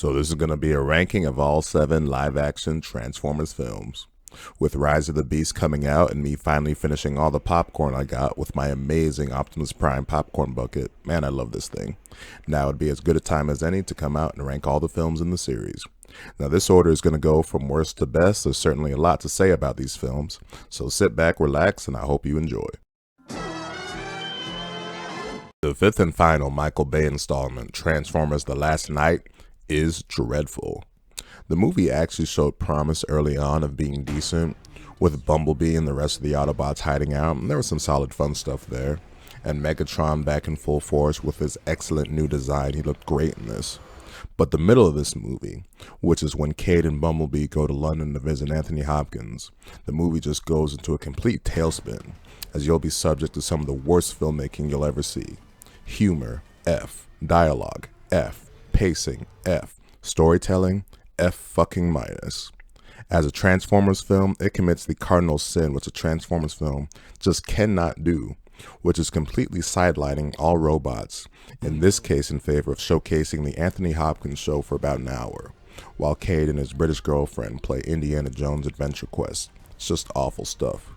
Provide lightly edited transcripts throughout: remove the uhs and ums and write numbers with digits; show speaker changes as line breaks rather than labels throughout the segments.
So this is going to be a ranking of all 7 live-action Transformers films. With Rise of the Beast coming out and me finally finishing all the popcorn I got with my amazing Optimus Prime popcorn bucket, man, I love this thing. Now it'd be as good a time as any to come out and rank all the films in the series. Now this order is going to go from worst to best. There's certainly a lot to say about these films, so sit back, relax, and I hope you enjoy. The 5th and final Michael Bay installment, Transformers The Last Knight, is dreadful. The movie actually showed promise early on of being decent, with Bumblebee and the rest of the Autobots hiding out, and there was some solid fun stuff there. And Megatron back in full force with his excellent new design, he looked great in this. But the middle of this movie, which is when Cade and Bumblebee go to London to visit Anthony Hopkins, the movie just goes into a complete tailspin, as you'll be subject to some of the worst filmmaking you'll ever see. Humor, F. Dialogue, F. Pacing, F. Storytelling, F fucking minus. As a Transformers film, it commits the cardinal sin which a Transformers film just cannot do, which is completely sidelining all robots, in this case in favor of showcasing the Anthony Hopkins show for about an hour, while Cade and his British girlfriend play Indiana Jones Adventure Quest. It's just awful stuff.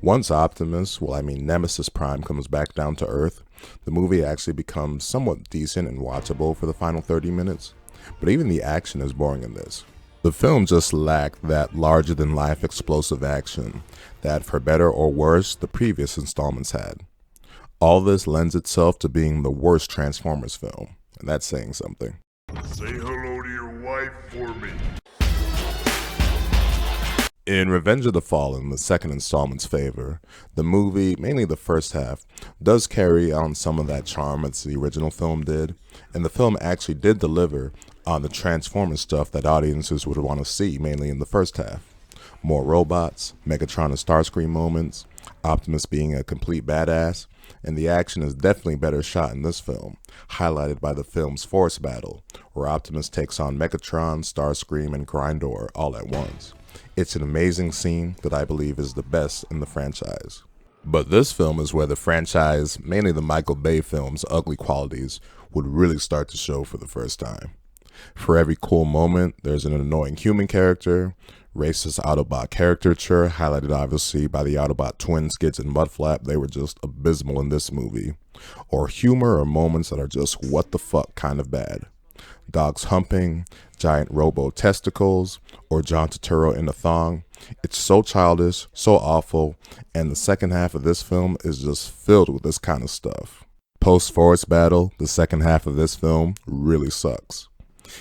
Once Optimus, Nemesis Prime comes back down to Earth, the movie actually becomes somewhat decent and watchable for the final 30 minutes, but even the action is boring in this. The film just lacked that larger-than-life explosive action that, for better or worse, the previous installments had. All this lends itself to being the worst Transformers film, and that's saying something.
Say hello to your wife for me.
In Revenge of the Fallen, the second installment's favor, the movie, mainly the first half, does carry on some of that charm as the original film did, and the film actually did deliver on the Transformers stuff that audiences would want to see, mainly in the first half. More robots, Megatron and Starscream moments, Optimus being a complete badass, and the action is definitely better shot in this film, highlighted by the film's Force battle, where Optimus takes on Megatron, Starscream, and Grindor all at once. It's an amazing scene that I believe is the best in the franchise. But this film is where the franchise, mainly the Michael Bay film's ugly qualities, would really start to show for the first time. For every cool moment, there's an annoying human character, racist Autobot caricature, highlighted obviously by the Autobot twins, Skids and Mudflap. They were just abysmal in this movie. Or humor or moments that are just what the fuck kind of bad. Dogs humping, giant robo testicles, or John Turturro in a thong. It's so childish, so awful, and the second half of this film is just filled with this kind of stuff. Post-Force battle, the second half of this film really sucks.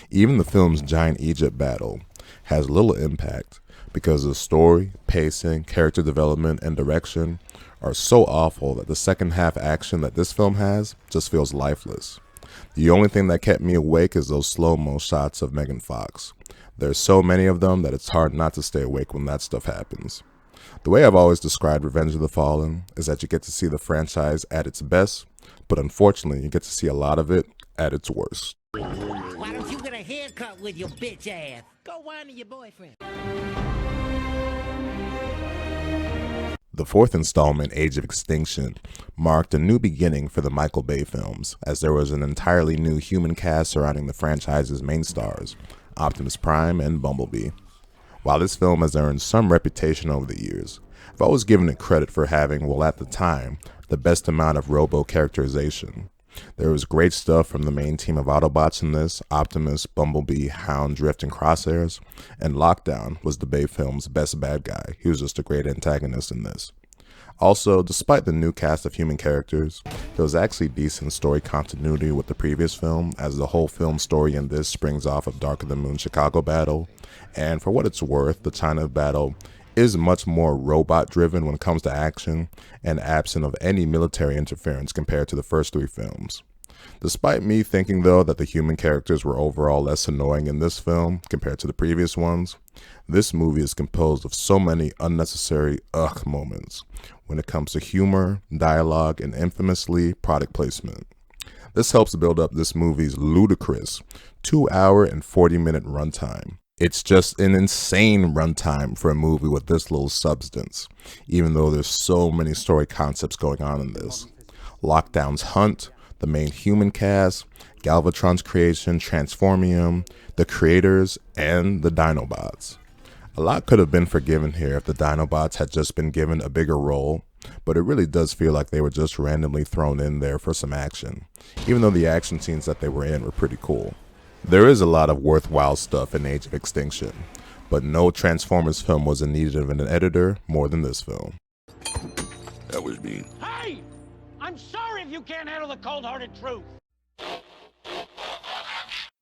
Even the film's giant Egypt battle has little impact because the story, pacing, character development, and direction are so awful that the second half action that this film has just feels lifeless. The only thing that kept me awake is those slow-mo shots of Megan Fox. There's so many of them that it's hard not to stay awake when that stuff happens. The way I've always described Revenge of the Fallen is that you get to see the franchise at its best, but unfortunately you get to see a lot of it at its worst.
Why don't you get a haircut with your bitch ass? Go whine to your boyfriend.
The 4th installment, Age of Extinction, marked a new beginning for the Michael Bay films, as there was an entirely new human cast surrounding the franchise's main stars, Optimus Prime and Bumblebee. While this film has earned some reputation over the years, I've always given it credit for having, well at the time, the best amount of robo-characterization. There was great stuff from the main team of Autobots in this, Optimus, Bumblebee, Hound, Drift, and Crosshairs, and Lockdown was the Bay film's best bad guy. He was just a great antagonist in this. Also, despite the new cast of human characters, there was actually decent story continuity with the previous film, as the whole film story in this springs off of Dark of the Moon Chicago battle, and for what it's worth, the China battle is much more robot-driven when it comes to action, and absent of any military interference compared to the first 3 films. Despite me thinking though that the human characters were overall less annoying in this film compared to the previous ones, this movie is composed of so many unnecessary ugh moments when it comes to humor, dialogue, and infamously product placement. This helps build up this movie's ludicrous 2-hour and 40-minute runtime. It's just an insane runtime for a movie with this little substance, even though there's so many story concepts going on in this. Lockdown's hunt, the main human cast, Galvatron's creation, Transformium, the creators, and the Dinobots. A lot could have been forgiven here if the Dinobots had just been given a bigger role, but it really does feel like they were just randomly thrown in there for some action, even though the action scenes that they were in were pretty cool. There is a lot of worthwhile stuff in Age of Extinction, but no Transformers film was in need of an editor more than this film.
That was mean.
Hey! I'm sorry if you can't handle the cold-hearted truth.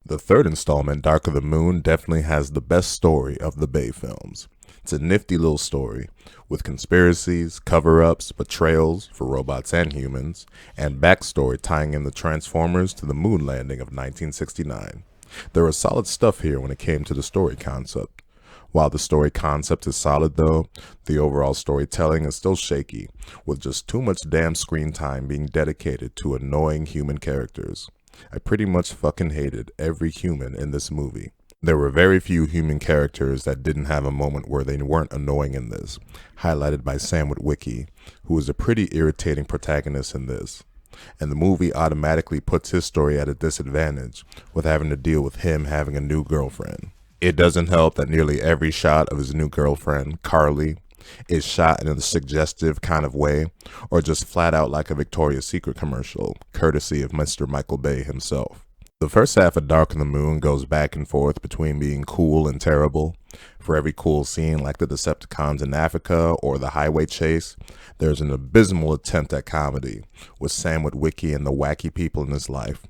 The third installment, Dark of the Moon, definitely has the best story of the Bay films. It's a nifty little story, with conspiracies, cover-ups, betrayals for robots and humans, and backstory tying in the Transformers to the moon landing of 1969. There was solid stuff here when it came to the story concept. While the story concept is solid though, the overall storytelling is still shaky, with just too much damn screen time being dedicated to annoying human characters. I pretty much fucking hated every human in this movie. There were very few human characters that didn't have a moment where they weren't annoying in this, highlighted by Sam Witwicky, who is a pretty irritating protagonist in this. And the movie automatically puts his story at a disadvantage, with having to deal with him having a new girlfriend. It doesn't help that nearly every shot of his new girlfriend, Carly, is shot in a suggestive kind of way, or just flat out like a Victoria's Secret commercial, courtesy of Mr. Michael Bay himself. The first half of Dark of the Moon goes back and forth between being cool and terrible. For every cool scene like the Decepticons in Africa or the highway chase, there's an abysmal attempt at comedy, with Sam Witwicky and the wacky people in his life.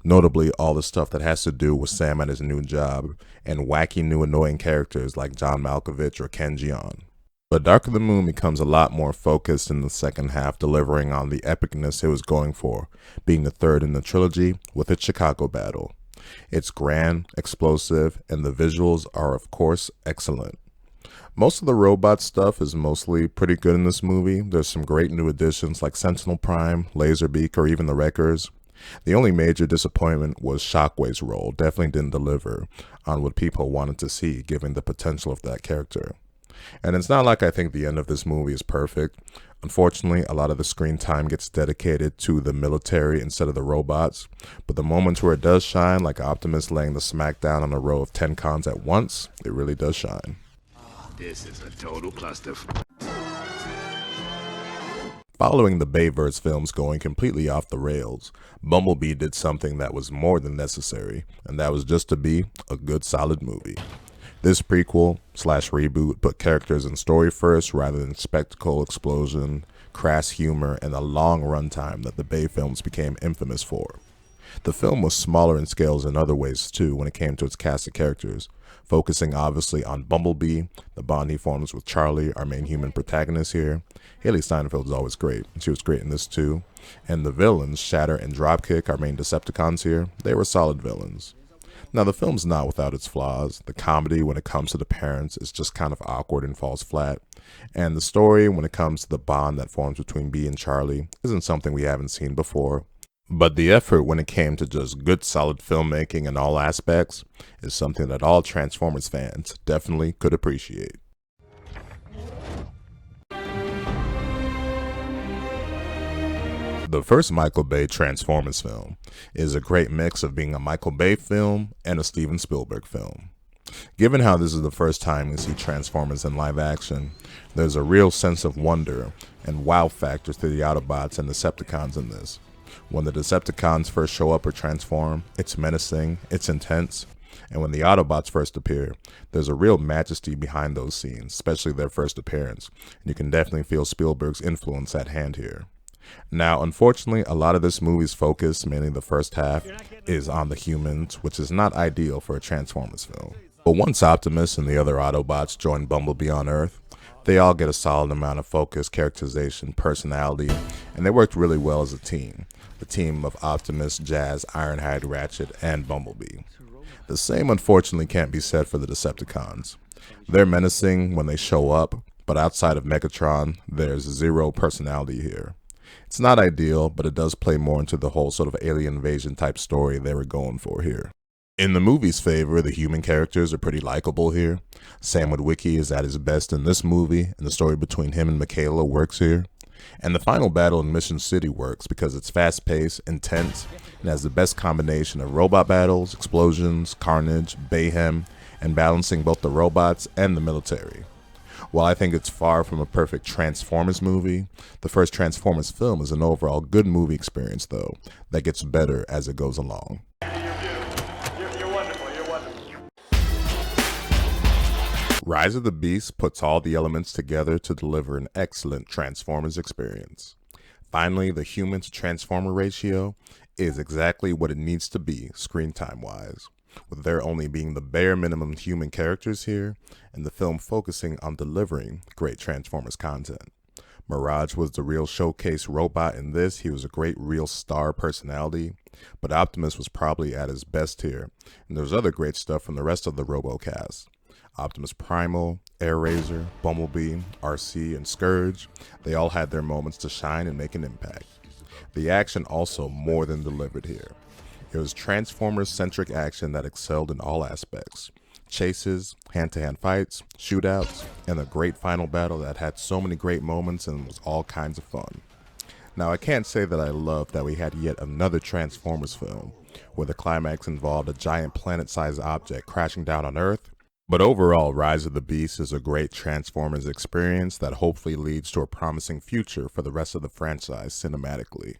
Notably, all the stuff that has to do with Sam at his new job, and wacky new annoying characters like John Malkovich or Ken Jeong. But Dark of the Moon becomes a lot more focused in the second half, delivering on the epicness it was going for, being the third in the trilogy with its Chicago battle. It's grand, explosive, and the visuals are of course excellent. Most of the robot stuff is mostly pretty good in this movie. There's some great new additions like Sentinel Prime, Laserbeak, or even the Wreckers. The only major disappointment was Shockwave's role. Definitely didn't deliver on what people wanted to see, given the potential of that character. And it's not like I think the end of this movie is perfect. Unfortunately, a lot of the screen time gets dedicated to the military instead of the robots. But the moments where it does shine, like Optimus laying the smackdown on a row of 10 cons at once, it really does shine.
This is a total cluster.
Following the Bayverse films going completely off the rails, Bumblebee did something that was more than necessary, and that was just to be a good solid movie. This prequel/reboot put characters and story first rather than spectacle, explosion, crass humor, and the long runtime that the Bay films became infamous for. The film was smaller in scales in other ways too when it came to its cast of characters, focusing obviously on Bumblebee, the bond he forms with Charlie, our main human protagonist here. Haley Steinfeld is always great, and she was great in this too. And the villains, Shatter and Dropkick, our main Decepticons here, they were solid villains. Now, the film's not without its flaws. The comedy when it comes to the parents is just kind of awkward and falls flat. And the story when it comes to the bond that forms between Bee and Charlie isn't something we haven't seen before. But the effort when it came to just good solid filmmaking in all aspects is something that all Transformers fans definitely could appreciate. The first Michael Bay Transformers film is a great mix of being a Michael Bay film and a Steven Spielberg film. Given how this is the first time we see Transformers in live action, there's a real sense of wonder and wow factor to the Autobots and Decepticons in this. When the Decepticons first show up or transform, it's menacing, it's intense, and when the Autobots first appear, there's a real majesty behind those scenes, especially their first appearance, and you can definitely feel Spielberg's influence at hand here. Now, unfortunately, a lot of this movie's focus, mainly the first half, is on the humans, which is not ideal for a Transformers film. But once Optimus and the other Autobots join Bumblebee on Earth, they all get a solid amount of focus, characterization, personality, and they worked really well as a team. The team of Optimus, Jazz, Ironhide, Ratchet, and Bumblebee. The same unfortunately can't be said for the Decepticons. They're menacing when they show up, but outside of Megatron, there's zero personality here. It's not ideal, but it does play more into the whole sort of alien invasion type story they were going for here. In the movie's favor, the human characters are pretty likable here. Sam Witwicky is at his best in this movie, and the story between him and Michaela works here. And the final battle in Mission City works because it's fast-paced, intense, and has the best combination of robot battles, explosions, carnage, mayhem, and balancing both the robots and the military. While I think it's far from a perfect Transformers movie, the first Transformers film is an overall good movie experience though, that gets better as it goes along. Rise of the Beast puts all the elements together to deliver an excellent Transformers experience. Finally, the human to Transformer ratio is exactly what it needs to be screen time wise, with there only being the bare minimum human characters here, and the film focusing on delivering great Transformers content. Mirage was the real showcase robot in this. He was a great real star personality, but Optimus was probably at his best here, and there's other great stuff from the rest of the RoboCast. Optimus Primal, Air-Razor, Bumblebee, RC, and Scourge, they all had their moments to shine and make an impact. The action also more than delivered here. It was Transformers-centric action that excelled in all aspects. Chases, hand-to-hand fights, shootouts, and a great final battle that had so many great moments and was all kinds of fun. Now, I can't say that I love that we had yet another Transformers film, where the climax involved a giant planet-sized object crashing down on Earth, but overall, Rise of the Beast is a great Transformers experience that hopefully leads to a promising future for the rest of the franchise cinematically.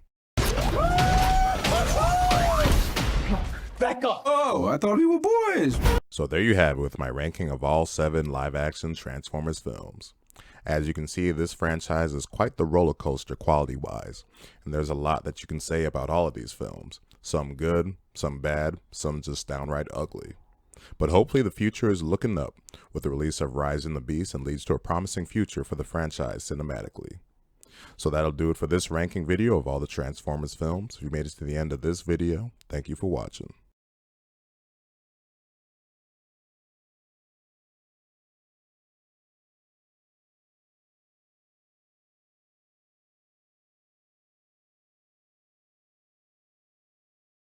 Back up! Oh, I thought we were boys!
So there you have it with my ranking of all 7 live-action Transformers films. As you can see, this franchise is quite the roller coaster quality-wise, and there's a lot that you can say about all of these films. Some good, some bad, some just downright ugly. But hopefully the future is looking up with the release of Rise of the Beast and leads to a promising future for the franchise cinematically. So that'll do it for this ranking video of all the Transformers films. If you made it to the end of this video, thank you for watching.